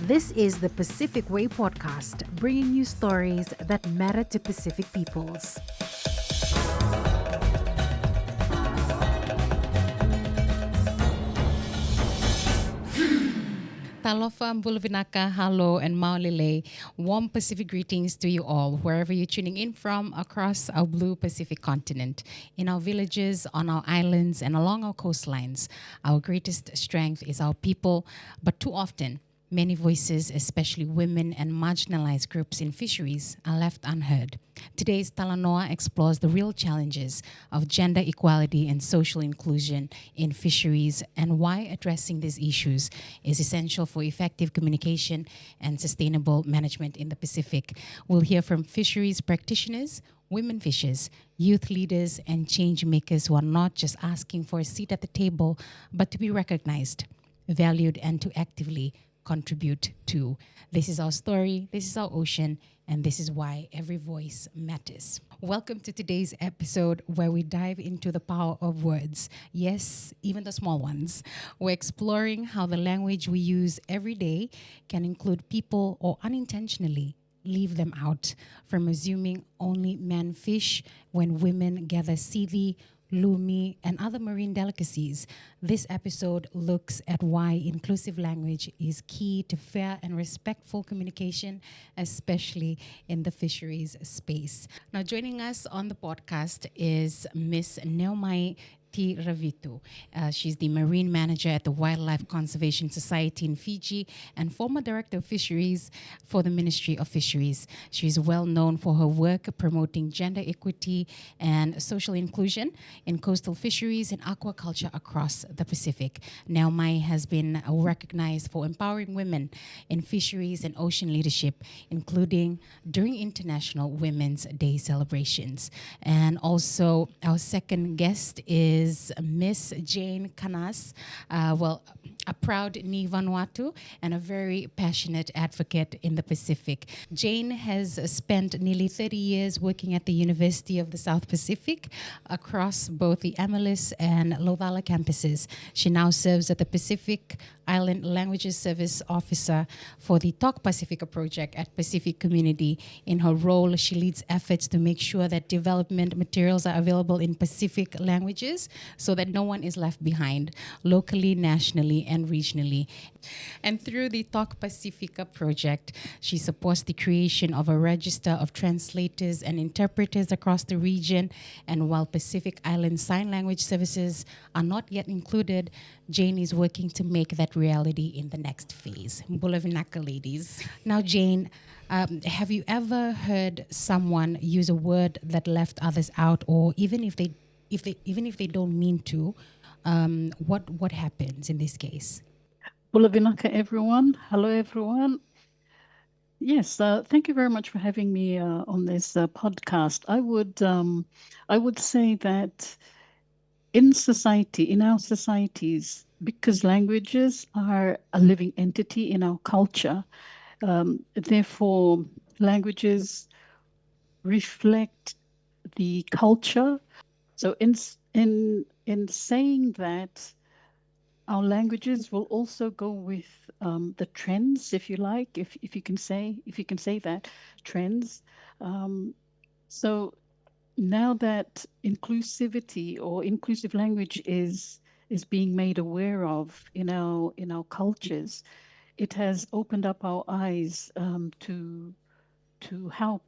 This is the Pacific Way podcast, bringing you stories that matter to Pacific peoples. Talofa, Mbuluvinaka, Halo, and Maolile. Warm Pacific greetings to you all, wherever you're tuning in from across our blue Pacific continent. In our villages, on our islands, and along our coastlines, our greatest strength is our people, but too often, many voices, especially women and marginalized groups in fisheries, are left unheard. Today's Talanoa explores the real challenges of gender equality and social inclusion in fisheries and why addressing these issues is essential for effective communication and sustainable management in the Pacific. We'll hear from fisheries practitioners, women fishers, youth leaders, and change makers who are not just asking for a seat at the table, but to be recognized, valued, and to actively contribute to. This is our story, this is our ocean, and this is why every voice matters. Welcome to today's episode where we dive into the power of words. Yes, even the small ones. We're exploring how the language we use every day can include people or unintentionally leave them out, from assuming only men fish when women gather sivi, lumi, and other marine delicacies. This episode looks at why inclusive language is key to fair and respectful communication, especially in the fisheries space. Now, joining us on the podcast is Miss Neomai Ravitu. She's the Marine Manager at the Wildlife Conservation Society in Fiji and former Director of Fisheries for the Ministry of Fisheries. She's well known for her work promoting gender equity and social inclusion in coastal fisheries and aquaculture across the Pacific. Neomai has been recognized for empowering women in fisheries and ocean leadership, including during International Women's Day celebrations. And also, our second guest is Miss Jane Kanas, a proud Ni Vanuatu and a very passionate advocate in the Pacific. Jane has spent nearly 30 years working at the University of the South Pacific across both the Amalis and Lovala campuses. She now serves as the Pacific Island Languages Service Officer for the Talk Pacifica project at Pacific Community. In her role, she leads efforts to make sure that development materials are available in Pacific languages so that no one is left behind, locally, nationally, and regionally. And through the Talk Pacifica project, she supports the creation of a register of translators and interpreters across the region. And while Pacific Island Sign Language services are not yet included, Jane is working to make that reality in the next phase. Mbulavinaka, ladies. Now, Jane, have you ever heard someone use a word that left others out, or even if they don't mean to, what happens in this case? Bulavinaka, everyone. Hello, everyone. Yes, thank you very much for having me on this podcast. I would say that in society, in our societies, because languages are a living entity in our culture, therefore languages reflect the culture. So in saying that, our languages will also go with the trends, if you like, if you can say that trends. So now that inclusivity or inclusive language is being made aware of in our cultures, it has opened up our eyes to how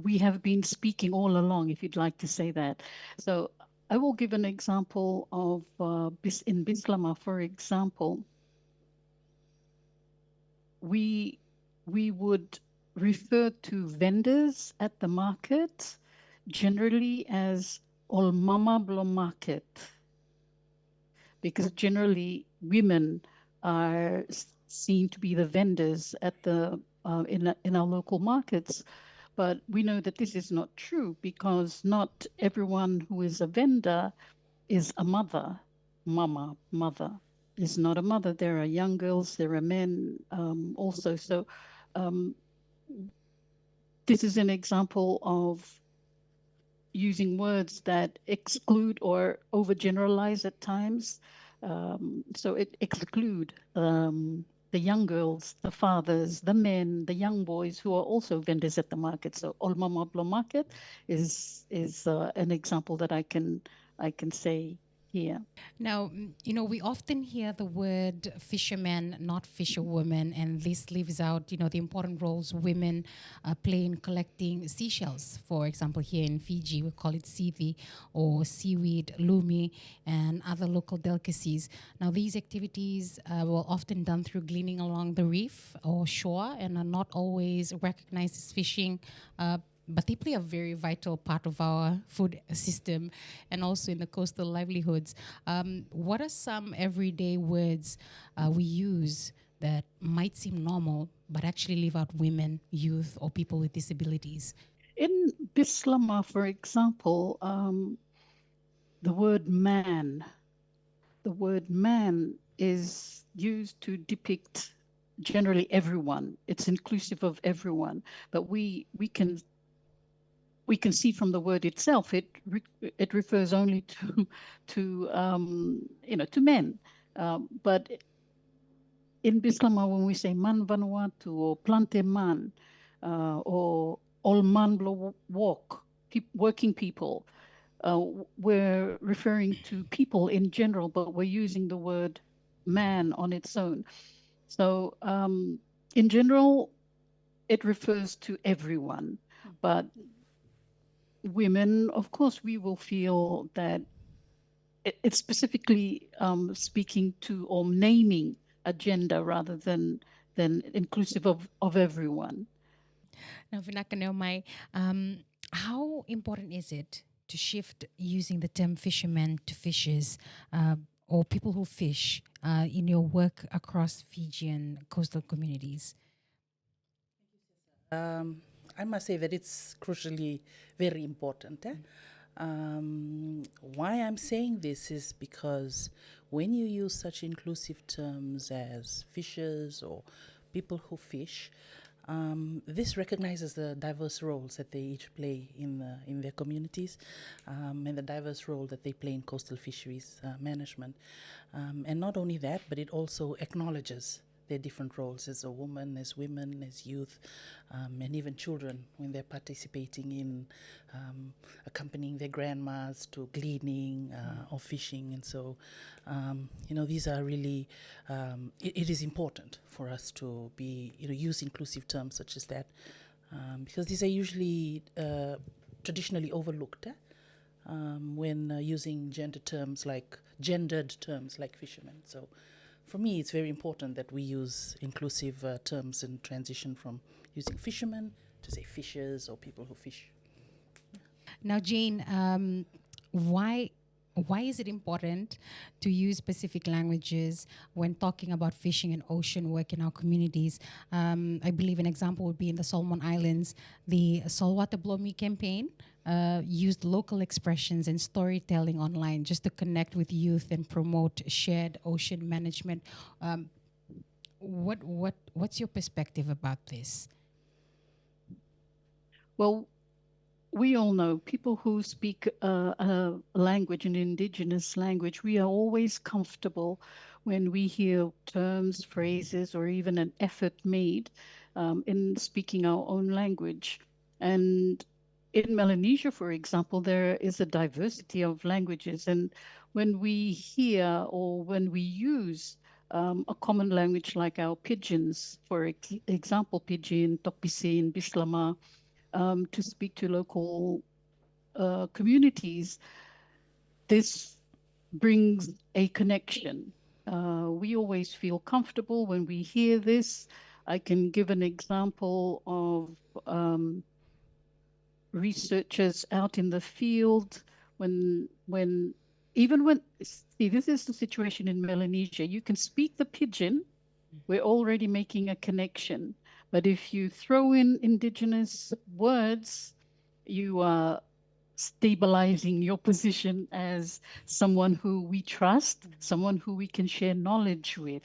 we have been speaking all along, if you'd like to say that. So I will give an example of in Bislama, for example, we would refer to vendors at the market generally as ol mama belum market, because generally women are seen to be the vendors at the in our local markets. But we know that this is not true, because not everyone who is a vendor is a mother. Mother is not a mother. There are young girls, there are men also. So this is an example of using words that exclude or overgeneralize at times. So it exclude the the young girls, the fathers, the men, the young boys who are also vendors at the market. So Olma Mablo Market is an example that I can say here. Now, we often hear the word fisherman, not fisherwoman, and this leaves out, the important roles women play in collecting seashells. For example, here in Fiji, we call it sivi or seaweed, lumi, and other local delicacies. Now, these activities were often done through gleaning along the reef or shore and are not always recognized as fishing. But they play a very vital part of our food system and also in the coastal livelihoods. What are some everyday words we use that might seem normal but actually leave out women, youth, or people with disabilities? In Bislama, for example, the word man, the word man is used to depict generally everyone. It's inclusive of everyone, but we can see from the word itself it refers only to men. But in Bislama, when we say man Vanuatu or plante man or all man walk, working people, we're referring to people in general, but we're using the word man on its own. So in general, it refers to everyone, but women, of course, we will feel that it's specifically speaking to or naming a gender rather than inclusive of everyone. Now, Vinaka Neomai, how important is it to shift using the term fishermen to fishers or people who fish in your work across Fijian coastal communities? I must say that it's crucially very important. Why I'm saying this is because when you use such inclusive terms as fishers or people who fish, this recognizes the diverse roles that they each play in their communities, and the diverse role that they play in coastal fisheries management. And not only that, but it also acknowledges their different roles as a woman, as women, as youth, and even children when they're participating in accompanying their grandmas to gleaning or fishing. And so, these are really, it is important for us to be, use inclusive terms such as that, because these are usually traditionally overlooked. When using gendered terms like fishermen. So for me, it's very important that we use inclusive terms and transition from using fishermen to say fishers or people who fish. Now, Jane, why is it important to use specific languages when talking about fishing and ocean work in our communities? I believe an example would be in the Solomon Islands, the Saltwater Blow Me campaign used local expressions and storytelling online just to connect with youth and promote shared ocean management. What's your perspective about this? Well, we all know people who speak a language, an indigenous language, we are always comfortable when we hear terms, phrases, or even an effort made in speaking our own language. And in Melanesia, for example, there is a diversity of languages. And when we hear or when we use a common language like our pidgins, for example, Pidgin, Topisin, Bislama, to speak to local communities, this brings a connection. We always feel comfortable when we hear this. I can give an example of researchers out in the field when even when see this is the situation in Melanesia. You can speak the pidgin, we're already making a connection. But if you throw in indigenous words, you are stabilizing your position as someone who we trust, someone who we can share knowledge with.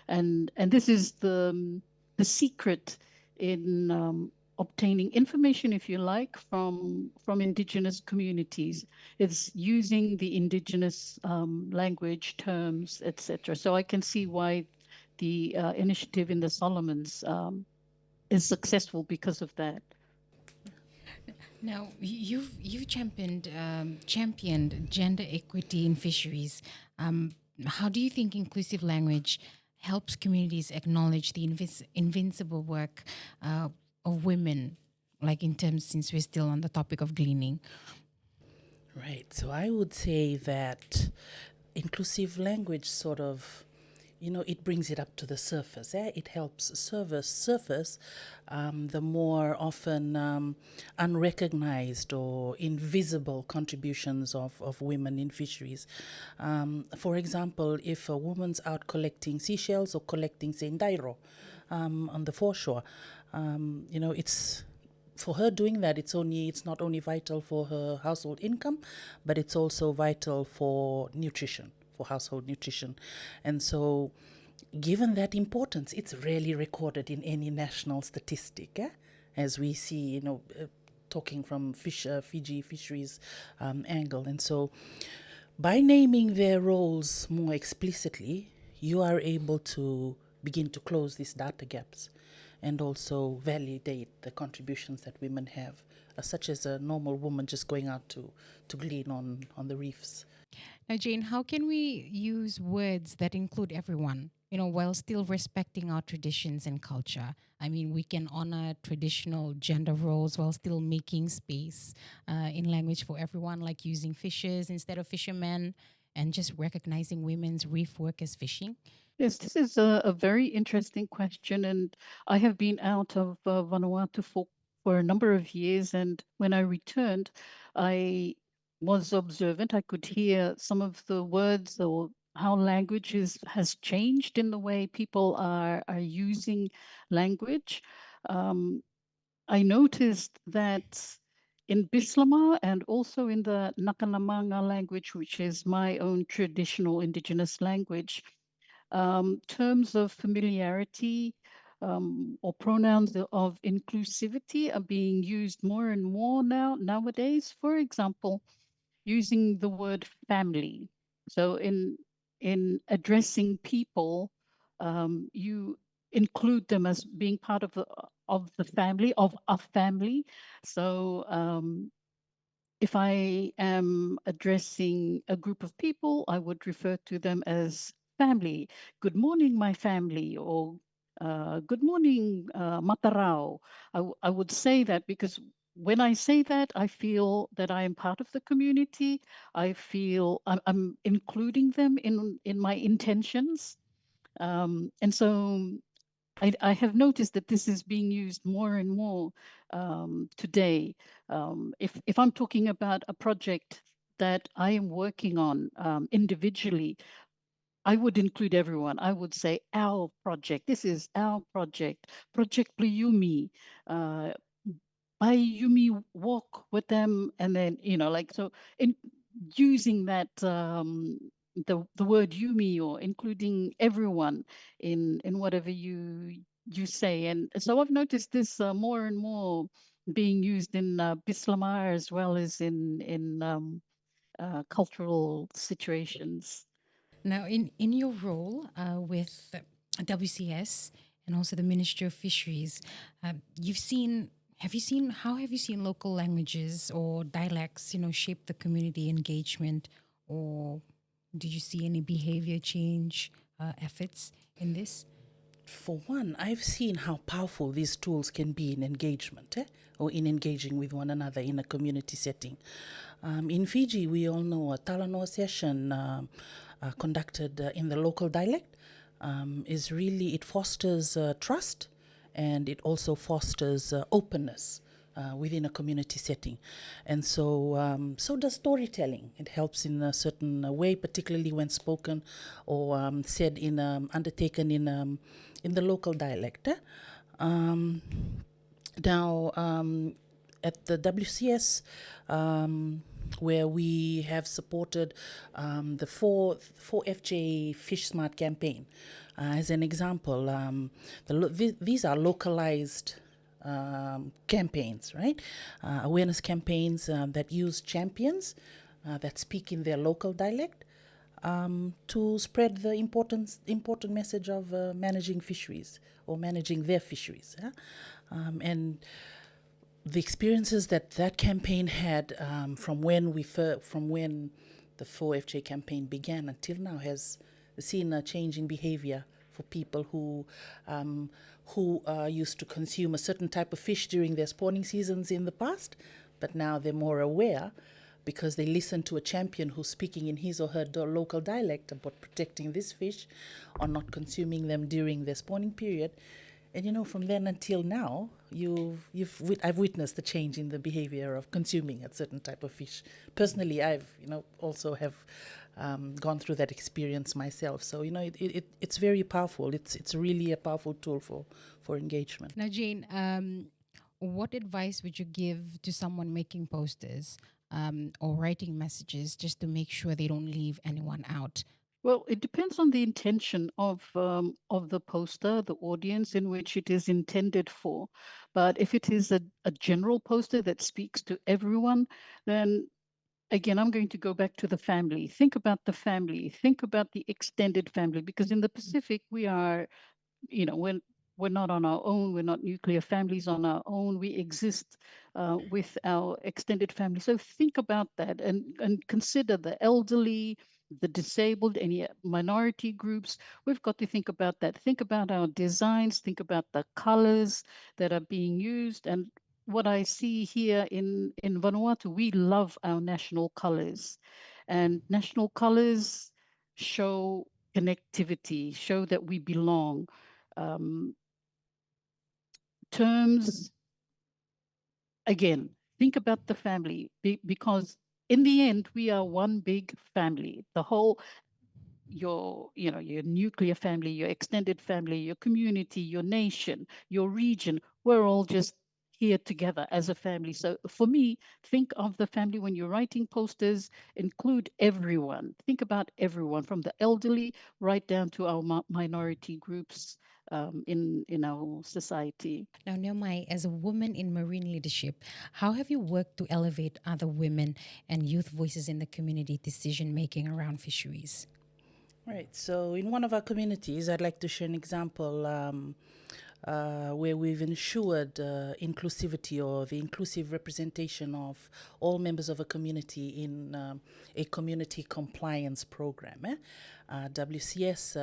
And this is the secret in obtaining information, if you like, from indigenous communities. It's using the indigenous language, terms, etc. So I can see why the initiative in the Solomons is successful because of that. Now, you've championed gender equity in fisheries. How do you think inclusive language helps communities acknowledge the invincible work of women, like in terms, since we're still on the topic of gleaning? Right. So I would say that inclusive language sort of, it brings it up to the surface. It helps surface the more often unrecognized or invisible contributions of women in fisheries. For example, if a woman's out collecting seashells or collecting, say, ndairo on the foreshore, it's for her doing that, it's not only vital for her household income, but it's also vital for nutrition, for household nutrition. And so, given that importance, it's rarely recorded in any national statistic, as we see, talking from Fiji fisheries angle. And so, by naming their roles more explicitly, you are able to begin to close these data gaps and also validate the contributions that women have, such as a normal woman just going out to glean on the reefs. Now, Jane, how can we use words that include everyone, while still respecting our traditions and culture? I mean, we can honor traditional gender roles while still making space in language for everyone, like using fishers instead of fishermen and just recognizing women's reef work as fishing. Yes, this is a very interesting question, and I have been out of Vanuatu for a number of years, and when I returned, I was observant. I could hear some of the words or how language has changed in the way people are using language. Um, I noticed that in Bislama and also in the Nakanamanga language, which is my own traditional indigenous language, terms of familiarity or pronouns of inclusivity are being used more and more nowadays. For example, using the word family. So in addressing people, you include them as being part of the family, of a family. So if I am addressing a group of people, I would refer to them as family. Good morning, my family, or good morning, Matarao. I would say that because when I say that, I feel that I am part of the community. I feel I'm including them in my intentions. And so I have noticed that this is being used more and more today. If I'm talking about a project that I am working on individually, I would include everyone. I would say our project. This is our project, Project Pliyumi. Uh, by Yumi walk with them, and then so in using that the word Yumi or including everyone in whatever you say. And so I've noticed this more and more being used in Bislamar as well as in cultural situations. Now, in your role with WCS and also the Ministry of Fisheries, how have you seen local languages or dialects, shape the community engagement, or did you see any behavior change efforts in this? For one, I've seen how powerful these tools can be in engagement, or in engaging with one another in a community setting. In Fiji, we all know a Talanoa session conducted in the local dialect it fosters trust, and it also fosters openness within a community setting. And so so does storytelling. It helps in a certain way, particularly when spoken or said undertaken in the local dialect. Now, at the WCS, where we have supported the 4FJ Fish Smart campaign. As an example, these are localized campaigns, right? Awareness campaigns that use champions that speak in their local dialect to spread the important message of managing fisheries or managing their fisheries. Yeah? And the experiences that campaign had from when the 4FJ campaign began until now has seen a change in behavior for people who used to consume a certain type of fish during their spawning seasons in the past, but now they're more aware because they listen to a champion who's speaking in his or her local dialect about protecting this fish or not consuming them during their spawning period. And from then until now, I've witnessed the change in the behavior of consuming a certain type of fish. Personally, I've also have gone through that experience myself. So it's very powerful. It's really a powerful tool for engagement. Now, Jane, what advice would you give to someone making posters or writing messages just to make sure they don't leave anyone out? Well, it depends on the intention of the poster, the audience in which it is intended for. But if it is a general poster that speaks to everyone, then again, I'm going to go back to the family. Think about the family. Think about the extended family, because in the Pacific, we are, we're not on our own. We're not nuclear families on our own. We exist with our extended family. So think about that and consider the elderly, the disabled, any minority groups. We've got to think about that. Think about our designs. Think about the colors that are being used. And what I see here in Vanuatu, we love our national colors. And national colors show connectivity, show that we belong. Um, terms, again, think about the family because in the end, we are one big family. The whole, your nuclear family, your extended family, your community, your nation, your region, we're all just here together as a family. So for me, think of the family when you're writing posters, include everyone. Think about everyone from the elderly right down to our minority groups in our society. Now, Neomai, as a woman in marine leadership, how have you worked to elevate other women and youth voices in the community decision making around fisheries? Right. So in one of our communities, I'd like to share an example where we've ensured inclusivity or the inclusive representation of all members of a community in a community compliance program. WCS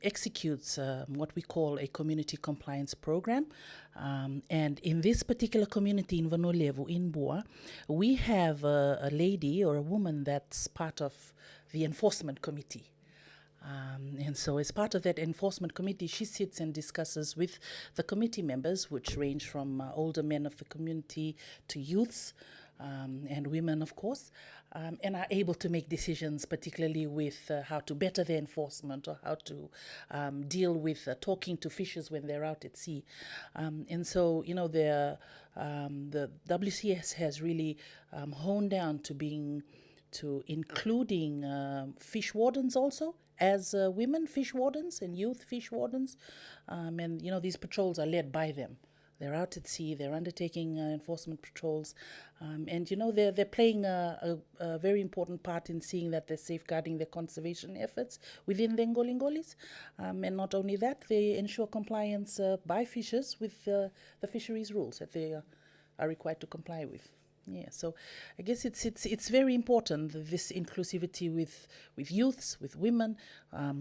executes what we call a community compliance program. And in this particular community in Vanolevu, in Boa, we have a lady or a woman that's part of the enforcement committee. And so as part of that enforcement committee, she sits and discusses with the committee members, which range from older men of the community to youths and women, of course, and are able to make decisions, particularly with how to better the enforcement or how to deal with talking to fishers when they're out at sea. And so, the WCS has really honed down to including fish wardens also as women fish wardens and youth fish wardens. And, these patrols are led by them. They're out at sea, they're undertaking enforcement patrols, and, they're playing a very important part in seeing that they're safeguarding their conservation efforts within the Ngolingolis. And not only that, they ensure compliance by fishers with the fisheries rules that they are required to comply with. Yeah, so I guess it's very important, this inclusivity with youths, with women,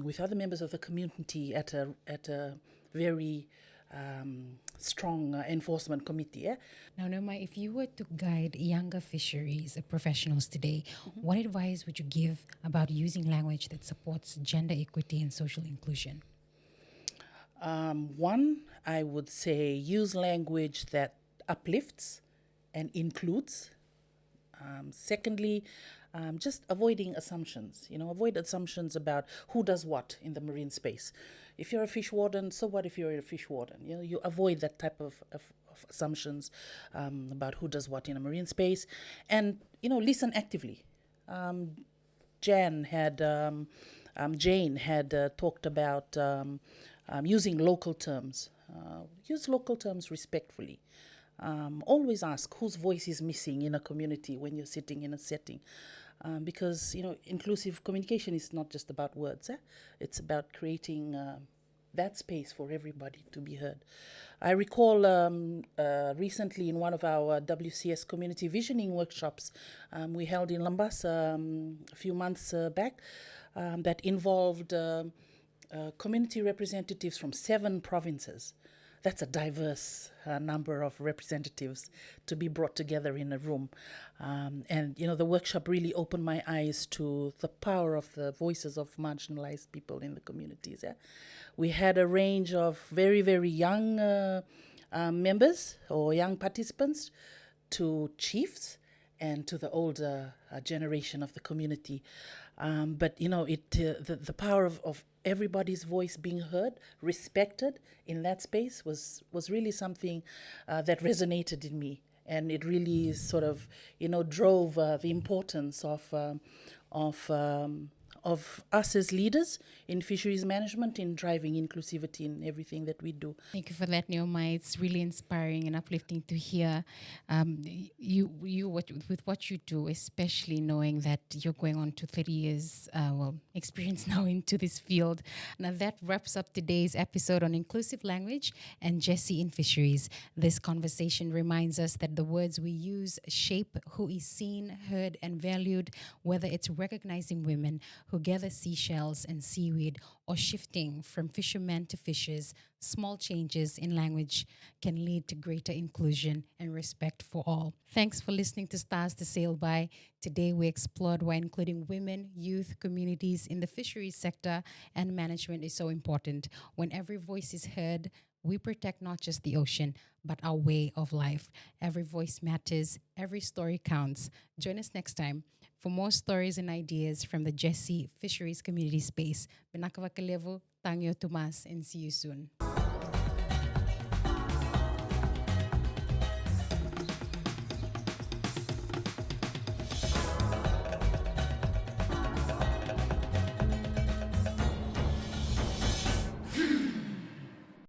with other members of the community at a very strong enforcement committee. Yeah? Now, Noma, if you were to guide younger fisheries professionals today, what advice would you give about using language that supports gender equity and social inclusion? One, I would say use language that uplifts and includes. Secondly, just avoiding assumptions. Avoid assumptions about who does what in the marine space. If you're a fish warden, so what if you're a fish warden? You avoid that type of assumptions about who does what in a marine space, and listen actively. Jane had talked about using local terms. Use local terms respectfully. Always ask whose voice is missing in a community when you're sitting in a setting. because inclusive communication is not just about words. It's about creating that space for everybody to be heard. I recall recently in one of our WCS community visioning workshops we held in Lambasa a few months back that involved community representatives from 7 provinces. That's a diverse number of representatives to be brought together in a room. And the workshop really opened my eyes to the power of the voices of marginalized people in the communities. We had a range of very, very young members or young participants to chiefs and to the older generation of the community. But the power of everybody's voice being heard, respected in that space was really something that resonated in me, and it really sort of drove the importance of us as leaders in fisheries management in driving inclusivity in everything that we do. Thank you for that, Neomai. It's really inspiring and uplifting to hear with what you do, especially knowing that you're going on to 30 years, experience now into this field. Now that wraps up today's episode on inclusive language and Jessie in fisheries. This conversation reminds us that the words we use shape who is seen, heard, and valued, whether it's recognizing women who gather seashells and seaweed or shifting from fishermen to fishers. Small changes in language can lead to greater inclusion and respect for all. Thanks for listening to Stars to Sail By. Today we explored why including women, youth, communities in the fisheries sector and management is so important. When every voice is heard, we protect not just the ocean, but our way of life. Every voice matters. Every story counts. Join us next time for more stories and ideas from the Jessie Fisheries Community Space. Benakawakalevu, Tangyo Tomas, and see you soon.